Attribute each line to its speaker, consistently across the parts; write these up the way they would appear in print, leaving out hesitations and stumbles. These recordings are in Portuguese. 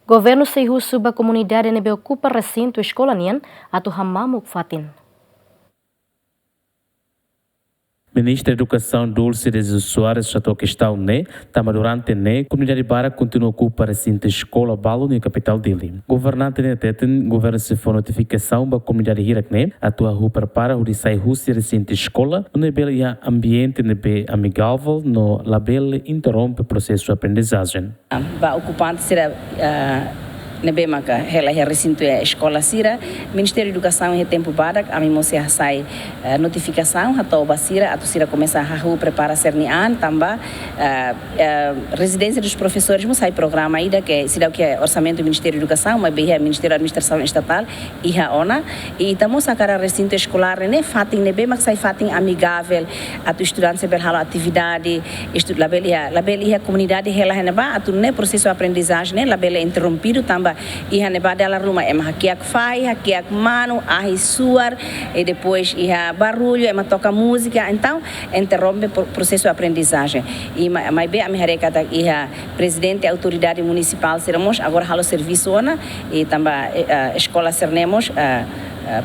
Speaker 1: Governo Seihu suba comunidade nebe ocupa recinto escola nian atau hamamuk fatin.
Speaker 2: Ministra da Educação Dulce de Jesus Soares já toca questão tama durante comunidade bara continua a ocupar recinto escola balo na capital dele. Governante teten governo se for notificação ba comunidade hirak atua ru prepara o sai russe recinto escola no bel ia ambiente nebe amigável no label interrompe processo de aprendizagem.
Speaker 3: Ba ocupante será nebe maka hela recinto é escola sira Ministério da Educação em tempo badak a mim se sai notificação atau basira atau sira começa a prepara sernian tamba residência dos professores sai programa ida que sira que é orçamento do Ministério da Educação mas bem Ministério da Administração Estatal e a ona e estamos a cara recinto escolar né fatin nebe mak sai fatin amigável atau estudantes se berhala atividade estudo labelia comunidade hela heneba atau né processo de aprendizagem né labela interrompido tamba iha neba dela ruma hakiak fai, hakiak mano, ahi suar e depois iha barulho, toca música, então interrompe o processo de aprendizagem. E mais bem a minha recata iha presidente da autoridade municipal seremos agora halo serviço ona e também escola seremos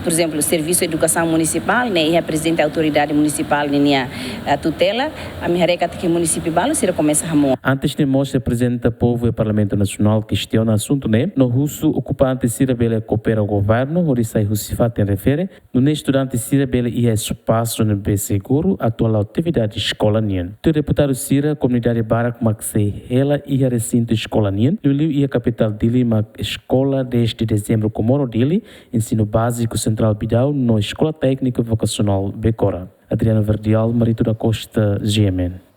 Speaker 3: por exemplo, o Serviço de Educação Municipal, né, a presidente da autoridade municipal, né, a tutela, a minha recata que município balo, se começa a morrer.
Speaker 2: Antes de mostrar representa o povo e o Parlamento Nacional questiona o assunto, né, no russo ocupante Sirabela coopera o governo, o Rissai Russifat refere, no estudante Sirabela e espaço no B seguro, atual atividade escola nian. O deputado Sira, comunidade Barak Maxei, ela e a recinto escola nian, no Liu e a capital dele, uma escola desde dezembro comoro dele, ensino básico Central Bidau, na Escola Técnica Vocacional Becora. Adriano Verdial, Marito da Costa, GMN.